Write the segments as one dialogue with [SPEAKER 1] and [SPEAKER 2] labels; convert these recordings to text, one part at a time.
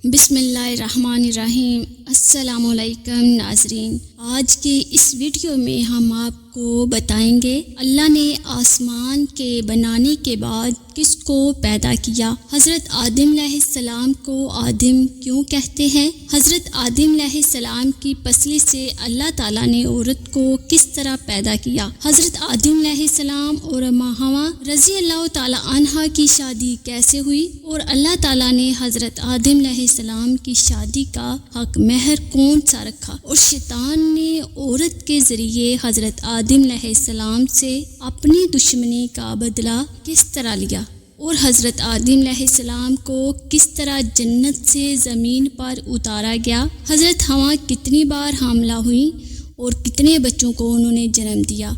[SPEAKER 1] بسم اللہ الرحمن الرحیم۔ السلام علیکم ناظرین، آج کے اس ویڈیو میں ہم آپ کو بتائیں گے اللہ نے آسمان کے بنانے کے بعد کس کو پیدا کیا۔ حضرت آدم علیہ السلام کو آدم کیوں کہتے ہیں؟ حضرت آدم علیہ السلام کی پسلی سے اللہ تعالیٰ نے عورت کو کس طرح پیدا کیا؟ حضرت آدم علیہ السلام اور اماں حوا رضی اللہ تعالیٰ عنہا کی شادی کیسے ہوئی؟ اور اللہ تعالیٰ نے حضرت آدم علیہ السلام کی شادی کا حق مہر کون سا رکھا؟ اور شیطان نے عورت کے ذریعے حضرت آدم علیہ السلام سے اپنی دشمنی کا بدلہ کس طرح لیا؟ اور حضرت آدم علیہ السلام کو کس طرح جنت سے زمین پر اتارا گیا؟ حضرت حوا کتنی بار حاملہ ہوئیں اور کتنے بچوں کو انہوں نے جنم دیا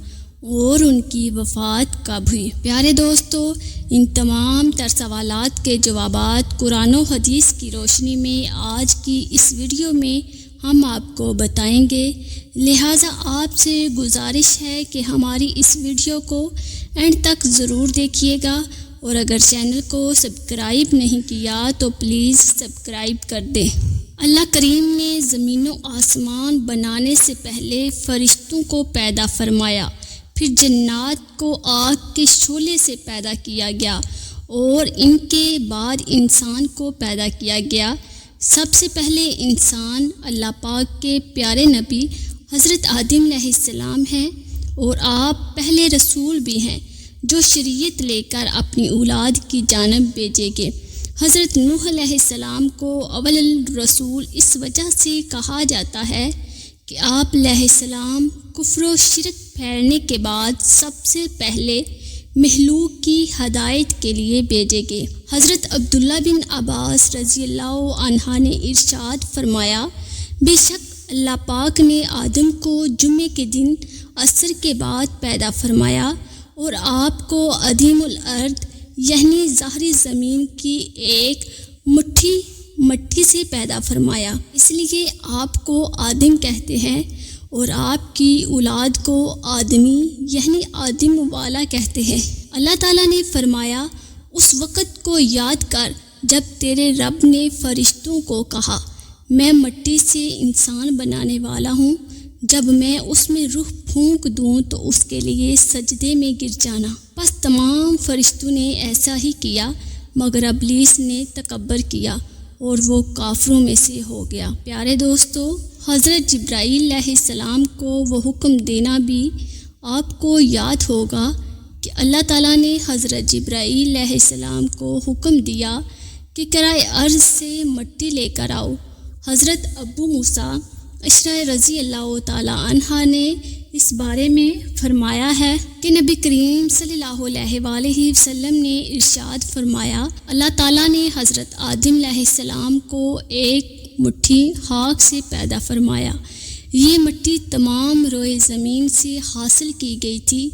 [SPEAKER 1] اور ان کی وفات کب ہوئی؟ پیارے دوستو، ان تمام تر سوالات کے جوابات قرآن و حدیث کی روشنی میں آج کی اس ویڈیو میں ہم آپ کو بتائیں گے، لہٰذا آپ سے گزارش ہے کہ ہماری اس ویڈیو کو اینڈ تک ضرور دیکھیے گا، اور اگر چینل کو سبسکرائب نہیں کیا تو پلیز سبسکرائب کر دیں۔ اللہ کریم نے زمین و آسمان بنانے سے پہلے فرشتوں کو پیدا فرمایا، پھر جنات کو آگ کے شعلے سے پیدا کیا گیا اور ان کے بعد انسان کو پیدا کیا گیا۔ سب سے پہلے انسان اللہ پاک کے پیارے نبی حضرت آدم علیہ السلام ہیں، اور آپ پہلے رسول بھی ہیں جو شریعت لے کر اپنی اولاد کی جانب بھیجے گئے۔ حضرت نوح علیہ السلام کو اول الرسول اس وجہ سے کہا جاتا ہے کہ آپ علیہ السلام کفر و شرک پھیلنے کے بعد سب سے پہلے مخلوق کی ہدایت کے لیے بھیجے گئے۔ حضرت عبداللہ بن عباس رضی اللہ عنہ نے ارشاد فرمایا، بے شک اللہ پاک نے آدم کو جمعے کے دن عصر کے بعد پیدا فرمایا اور آپ کو عدیم الارض یعنی ظاہری زمین کی ایک مٹھی مٹی سے پیدا فرمایا، اس لیے آپ کو آدم کہتے ہیں، اور آپ کی اولاد کو آدمی یعنی آدم والا کہتے ہیں۔ اللہ تعالیٰ نے فرمایا، اس وقت کو یاد کر جب تیرے رب نے فرشتوں کو کہا، میں مٹی سے انسان بنانے والا ہوں، جب میں اس میں روح پھونک دوں تو اس کے لیے سجدے میں گر جانا۔ بس تمام فرشتوں نے ایسا ہی کیا، مگر ابلیس نے تکبر کیا اور وہ کافروں میں سے ہو گیا۔ پیارے دوستو، حضرت جبرائیل علیہ السلام کو وہ حکم دینا بھی آپ کو یاد ہوگا کہ اللہ تعالیٰ نے حضرت جبرائیل علیہ السلام کو حکم دیا کہ کرۂ ارض سے مٹی لے کر آؤ۔ حضرت ابو موسیٰ اشعری رضی اللہ تعالیٰ عنہ نے اس بارے میں فرمایا ہے کہ نبی کریم صلی اللہ علیہ وآلہ وسلم نے ارشاد فرمایا، اللہ تعالیٰ نے حضرت آدم علیہ السلام کو ایک مٹھی خاک سے پیدا فرمایا۔ یہ مٹی تمام روئے زمین سے حاصل کی گئی تھی۔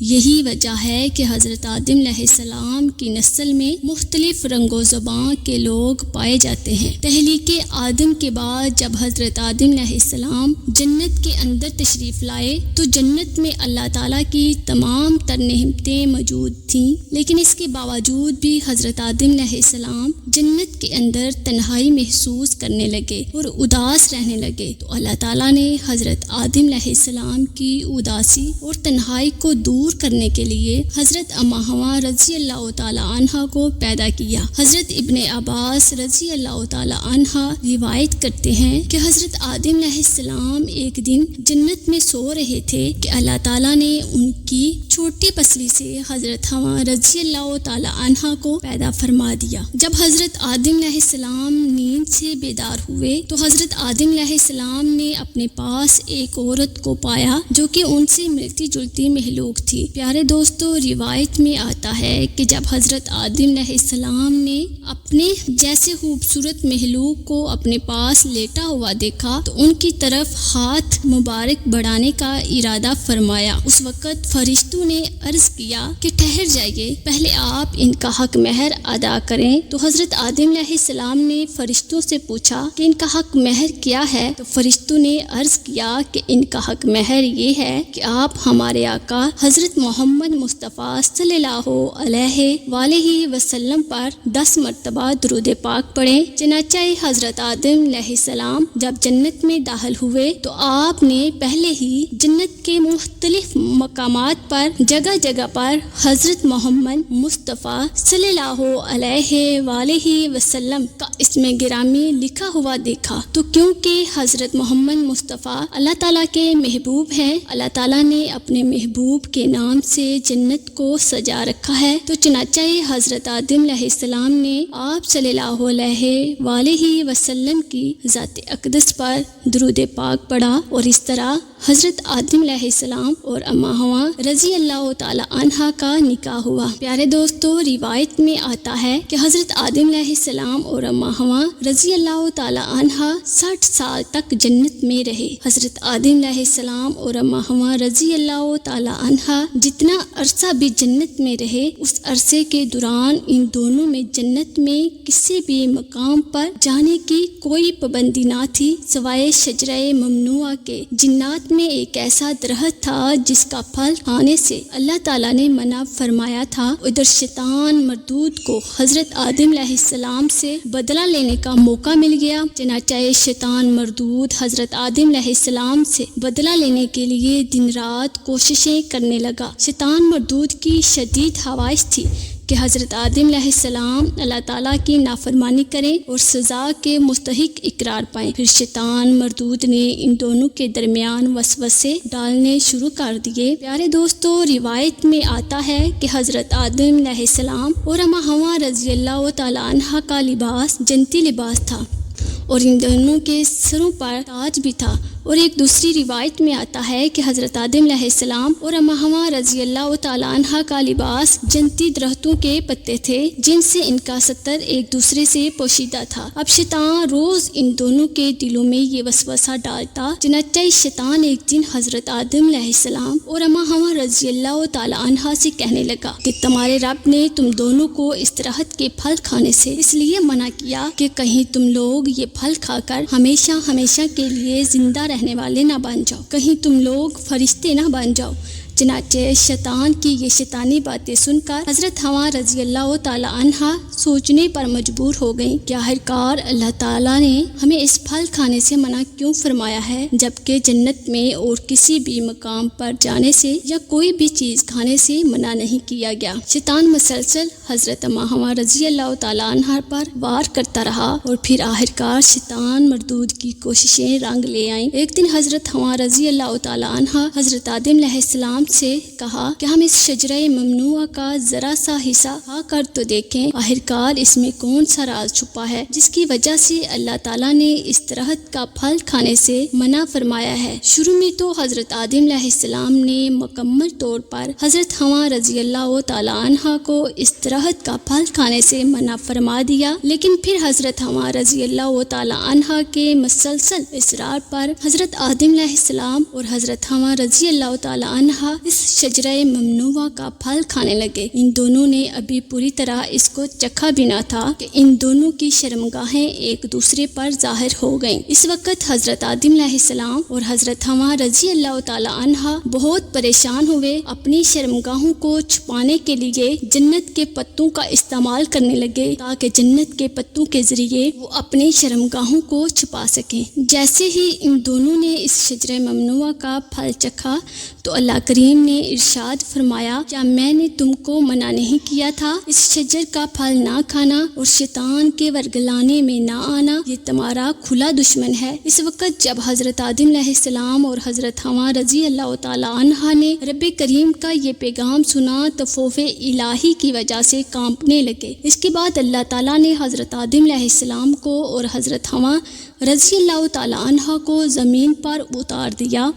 [SPEAKER 1] یہی وجہ ہے کہ حضرت آدم علیہ السلام کی نسل میں مختلف رنگ و زبان کے لوگ پائے جاتے ہیں۔ تخلیق آدم کے بعد جب حضرت آدم علیہ السلام جنت کے اندر تشریف لائے تو جنت میں اللہ تعالیٰ کی تمام تر نعمتیں موجود تھیں، لیکن اس کے باوجود بھی حضرت آدم علیہ السلام جنت کے اندر تنہائی محسوس کرنے لگے اور اداس رہنے لگے، تو اللہ تعالیٰ نے حضرت آدم علیہ السلام کی اداسی اور تنہائی کو دور کرنے کے لیے حضرت اماں حوا رضی اللہ تعالیٰ عنہ کو پیدا کیا۔ حضرت ابن عباس رضی اللہ تعالیٰ عنہ روایت کرتے ہیں کہ حضرت آدم علیہ السلام ایک دن جنت میں سو رہے تھے کہ اللہ تعالیٰ نے ان کی چھوٹی پسلی سے حضرت حوا رضی اللہ تعالیٰ عنہ کو پیدا فرما دیا۔ جب حضرت آدم علیہ السلام نیند سے بیدار ہوئے تو حضرت آدم علیہ السلام نے اپنے پاس ایک عورت کو پایا جو کہ ان سے ملتی جلتی مخلوق تھی۔ پیارے دوستو، روایت میں آتا ہے کہ جب حضرت آدم علیہ السلام نے اپنے جیسے خوبصورت مخلوق کو اپنے پاس لیٹا ہوا دیکھا تو ان کی طرف ہاتھ مبارک بڑھانے کا ارادہ فرمایا۔ اس وقت فرشتوں نے عرض کیا کہ ٹھہر جائیے، پہلے آپ ان کا حق مہر ادا کریں۔ تو حضرت آدم علیہ السلام نے فرشتوں سے پوچھا کہ ان کا حق مہر کیا ہے؟ تو فرشتوں نے عرض کیا کہ ان کا حق مہر یہ ہے کہ آپ ہمارے آقا حضرت حضرت محمد مصطفیٰ صلی اللہ علیہ وآلہ وسلم پر 10 مرتبہ درود پاک پڑھیں۔ چنانچہ حضرت آدم علیہ السلام جب جنت میں داخل ہوئے تو آپ نے پہلے ہی جنت کے مختلف مقامات پر جگہ جگہ پر حضرت محمد مصطفیٰ صلی اللہ علیہ وآلہ وسلم کا اسم گرامی لکھا ہوا دیکھا، تو کیونکہ حضرت محمد مصطفیٰ اللہ تعالیٰ کے محبوب ہیں، اللہ تعالیٰ نے اپنے محبوب کے نام سے جنت کو سجا رکھا ہے، تو چنانچہ حضرت آدم علیہ السلام نے آپ صلی اللہ علیہ وآلہ وسلم کی ذات اقدس پر درود پاک پڑھا، اور اس طرح حضرت آدم علیہ السلام اور اماں حوا رضی اللہ تعالی عنہا کا نکاح ہوا۔ پیارے دوستو، روایت میں آتا ہے کہ حضرت آدم علیہ السلام اور اماں حوا رضی اللہ تعالی عنہا 60 سال تک جنت میں رہے۔ حضرت آدم علیہ السلام اور اماں حوا رضی اللہ تعالی عنہا جتنا عرصہ بھی جنت میں رہے، اس عرصے کے دوران ان دونوں میں جنت میں کسی بھی مقام پر جانے کی کوئی پابندی نہ تھی سوائے شجرہ ممنوعہ کے۔ جنات میں ایک ایسا درخت تھا جس کا پھل کھانے سے اللہ تعالیٰ نے منع فرمایا تھا۔ ادھر شیطان مردود کو حضرت آدم علیہ السلام سے بدلہ لینے کا موقع مل گیا، چنانچہ شیطان مردود حضرت آدم علیہ السلام سے بدلہ لینے کے لیے دن رات کوششیں کرنے لگا۔ شیطان مردود کی شدید خواہش تھی کہ حضرت آدم علیہ السلام اللہ تعالیٰ کی نافرمانی کریں اور سزا کے مستحق اقرار پائیں۔ پھر شیطان مردود نے ان دونوں کے درمیان وسوسے ڈالنے شروع کر دیے۔ پیارے دوستو، روایت میں آتا ہے کہ حضرت آدم علیہ السلام اور اماں حوا رضی اللہ تعالی عنہا کا لباس جنتی لباس تھا، اور ان دونوں کے سروں پر تاج بھی تھا، اور ایک دوسری روایت میں آتا ہے کہ حضرت آدم علیہ السلام اور اماں حوا رضی اللہ تعالی عنہا کا لباس جنتی درختوں کے پتے تھے جن سے ان کا ستر ایک دوسرے سے پوشیدہ تھا۔ اب شیطان روز ان دونوں کے دلوں میں یہ وسوسہ ڈالتا، چنانچہ شیطان ایک دن حضرت آدم علیہ السلام اور اماں حوا رضی اللہ تعالی عنہا سے کہنے لگا کہ تمہارے رب نے تم دونوں کو اس درخت کے پھل کھانے سے اس لیے منع کیا کہ کہیں تم لوگ یہ پھل کھا کر ہمیشہ ہمیشہ کے لیے زندہ رہنے والے نہ بن جاؤ، کہیں تم لوگ فرشتے نہ بن جاؤ۔ چنانچہ شیطان کی یہ شیطانی باتیں سن کر حضرت حوا رضی اللہ تعالی عنہا سوچنے پر مجبور ہو گئیں کہ آخرکار اللہ تعالیٰ نے ہمیں اس پھل کھانے سے منع کیوں فرمایا ہے، جبکہ جنت میں اور کسی بھی مقام پر جانے سے یا کوئی بھی چیز کھانے سے منع نہیں کیا گیا۔ شیطان مسلسل حضرت اماں حوا رضی اللہ تعالی عنہا پر وار کرتا رہا، اور پھر آخرکار شیطان مردود کی کوششیں رنگ لے آئیں۔ ایک دن حضرت حوا رضی اللہ تعالی عنہا حضرت آدم علیہ السلام سے کہا کہ ہم اس شجرہ ممنوعہ کا ذرا سا حصہ کھا کر تو دیکھیں، آخرکار اس میں کون سا راز چھپا ہے جس کی وجہ سے اللہ تعالیٰ نے اس درخت کا پھل کھانے سے منع فرمایا ہے۔ شروع میں تو حضرت آدم علیہ السلام نے مکمل طور پر حضرت حوا رضی اللہ تعالی عنہا کو اس درخت کا پھل کھانے سے منع فرما دیا، لیکن پھر حضرت حوا رضی اللہ تعالی عنہا کے مسلسل اصرار پر حضرت آدم علیہ السلام اور حضرت حوا رضی اللہ تعالی عنہا اس شجرہ ممنوعہ کا پھل کھانے لگے۔ ان دونوں نے ابھی پوری طرح اس کو چکھا بھی نہ تھا کہ ان دونوں کی شرمگاہیں ایک دوسرے پر ظاہر ہو گئیں۔ اس وقت حضرت آدم علیہ السلام اور حضرت حوا رضی اللہ تعالی عنہا بہت پریشان ہوئے، اپنی شرمگاہوں کو چھپانے کے لیے جنت کے پتوں کا استعمال کرنے لگے تاکہ جنت کے پتوں کے ذریعے وہ اپنی شرمگاہوں کو چھپا سکیں۔ جیسے ہی ان دونوں نے اس شجرہ ممنوعہ کا پھل چکھا تو اللہ کریم نے ارشاد فرمایا، کیا میں نے تم کو منع نہیں کیا تھا اس شجر کا پھل نہ کھانا اور شیطان کے ورگلانے میں نہ آنا؟ یہ تمہارا کھلا دشمن ہے۔ اس وقت جب حضرت آدم علیہ السلام اور حضرت حوا رضی اللہ تعالی عنہا نے رب کریم کا یہ پیغام سنا تو خوف الہی کی وجہ سے کانپنے لگے۔ اس کے بعد اللہ تعالیٰ نے حضرت آدم علیہ السلام کو اور حضرت حوا رضی اللہ تعالی عنہا کو زمین پر اتار دیا،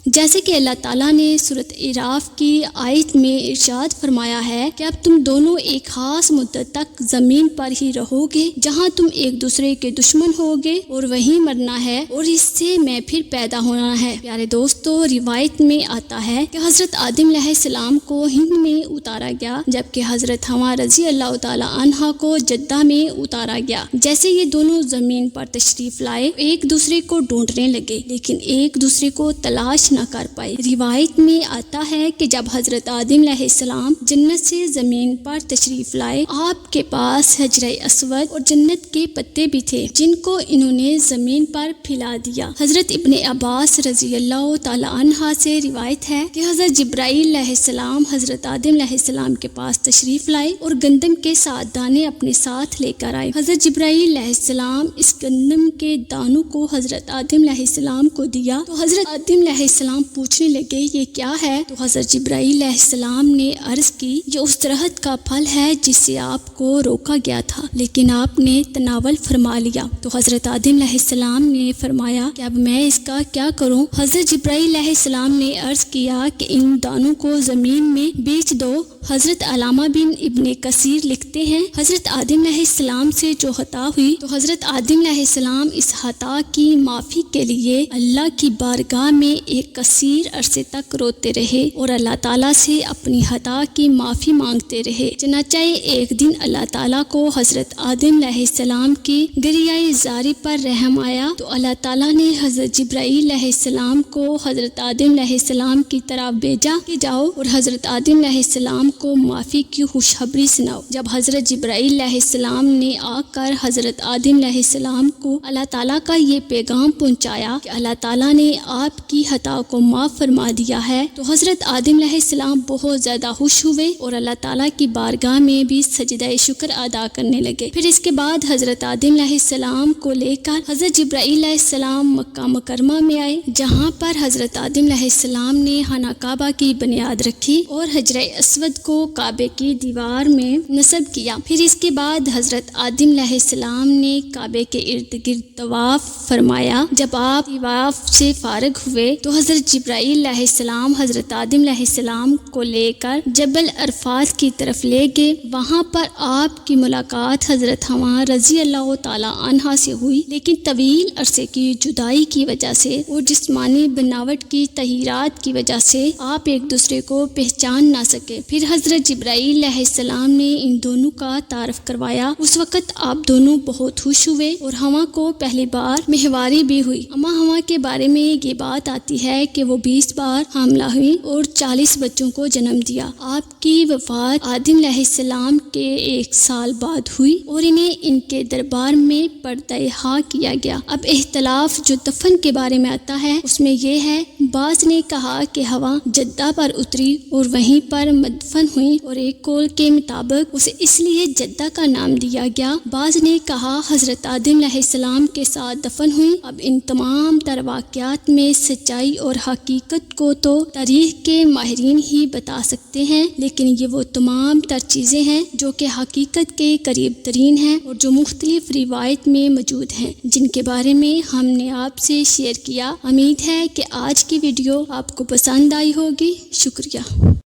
[SPEAKER 1] جیسے کہ اللہ تعالیٰ نے سورۃ اعراف کی آیت میں ارشاد فرمایا ہے کہ اب تم دونوں ایک خاص مدت تک زمین پر ہی رہو گے جہاں تم ایک دوسرے کے دشمن ہوگے اور وہیں مرنا ہے اور اس سے میں پھر پیدا ہونا ہے۔ پیارے دوستو، روایت میں آتا ہے کہ حضرت آدم علیہ السلام کو ہند میں اتارا گیا، جبکہ حضرت حوا رضی اللہ تعالی عنہا کو جدہ میں اتارا گیا۔ جیسے یہ دونوں زمین پر تشریف لائے لائے ایک دوسرے کو ڈھونڈنے لگے لیکن ایک دوسرے کو تلاش نہ کر پائے۔ روایت میں آتا ہے کہ جب حضرت آدم علیہ السلام جنت سے زمین پر تشریف لائے، آپ کے پاس حجرہ اسود اور جنت کے پتے بھی تھے جن کو انہوں نے زمین پر پھیلا دیا۔ حضرت ابن عباس رضی اللہ تعالی عنہ سے روایت ہے کہ حضرت جبرائیل علیہ السلام حضرت آدم علیہ السلام کے پاس تشریف لائے اور گندم کے 7 دانے اپنے ساتھ لے کر آئے۔ حضرت جبرائیل علیہ السلام اس گندم کے دانوں کو حضرت آدم علیہ السلام کو دیا تو حضرت آدم علیہ السلام پوچھنے لگے یہ کیا ہے؟ تو حضرت جبرائیل علیہ السلام نے عرض کی یہ اس درخت کا پھل ہے جس سے آپ کو روکا گیا تھا لیکن آپ نے تناول فرما لیا۔ تو حضرت آدم علیہ السلام نے فرمایا کہ اب میں اس کا کیا کروں؟ حضرت جبرائیل علیہ السلام نے عرض کیا کہ ان دانوں کو زمین میں بیچ دو۔ حضرت علامہ بن ابن کثیر لکھتے ہیں حضرت آدم علیہ السلام سے جو خطا ہوئی تو حضرت آدم علیہ السلام اس خطا کی معافی کے لیے اللہ کی بارگاہ میں ایک کثیر عرصے تک روتے رہے اور اللہ تعالیٰ سے اپنی خطا کی معافی مانگتے رہے۔ چنانچہ ایک دن اللہ تعالیٰ کو حضرت آدم علیہ السلام کی گریہ زاری پر رحم آیا تو اللہ تعالیٰ نے حضرت جبرائیل علیہ السلام کو حضرت آدم علیہ السلام کی طرف بھیجا کہ جاؤ اور حضرت آدم علیہ السلام کو معافی کی خوشخبری سناؤ۔ جب حضرت جبرائیل علیہ السلام نے آ کر حضرت آدم علیہ السلام کو اللہ تعالیٰ کا یہ پیغام پہنچایا کہ اللہ تعالیٰ نے آپ کی خطا کو معاف فرما دیا ہے تو حضرت آدم علیہ السلام بہت زیادہ خوش ہوئے اور اللہ تعالیٰ کی بارگاہ میں بھی سجدہ شکر ادا کرنے لگے۔ پھر اس کے بعد حضرت آدم علیہ السلام کو لے کر حضرت جبرائیل علیہ السلام مکہ مکرمہ میں آئے جہاں پر حضرت آدم علیہ السلام نے خانہ کعبہ کی بنیاد رکھی اور حجرہ اسود کو کعبے کی دیوار میں نصب کیا۔ پھر اس کے بعد حضرت آدم علیہ السلام نے کعبے کے ارد گرد طواف فرمایا۔ جب آپ طواف سے فارغ ہوئے تو حضرت جبرائیل علیہ السلام حضرت آدم علیہ السلام کو لے کر جبل عرفات کی طرف لے گئے۔ وہاں پر آپ کی ملاقات حضرت حوا رضی اللہ تعالی عنہا سے ہوئی لیکن طویل عرصے کی جدائی کی وجہ سے اور جسمانی بناوٹ کی تغیرات کی وجہ سے آپ ایک دوسرے کو پہچان نہ سکے۔ پھر حضرت جبرائیل علیہ السلام نے ان دونوں کا تعارف کروایا۔ اس وقت آپ دونوں بہت خوش ہوئے اور حوا کو پہلی بار مہواری بھی ہوئی۔ اما حوا کے بارے میں یہ بات آتی ہے کہ وہ 20 بار حاملہ ہوئی اور 40 بچوں کو جنم دیا۔ آپ کی وفات آدم علیہ السلام کے 1 سال بعد ہوئی اور انہیں ان کے دربار میں پردہ حق کیا گیا۔ اب اختلاف جو دفن کے بارے میں آتا ہے اس میں یہ ہے، بعض نے کہا کہ حوا جدہ پر اتری اور وہیں پر مدفن ہوئی اور ایک قول کے مطابق اسے اس لیے جدہ کا نام دیا گیا۔ بعض نے کہا حضرت آدم علیہ السلام کے ساتھ دفن ہوئی۔ اب ان تمام تر واقعات میں سچائی اور حقیقت کو تو تاریخ کے ماہرین ہی بتا سکتے ہیں لیکن یہ وہ تمام تر چیزیں ہیں جو کہ حقیقت کے قریب ترین ہیں اور جو مختلف روایت میں موجود ہیں جن کے بارے میں ہم نے آپ سے شیئر کیا۔ امید ہے کہ آج کی ویڈیو آپ کو پسند آئی ہوگی۔ شکریہ۔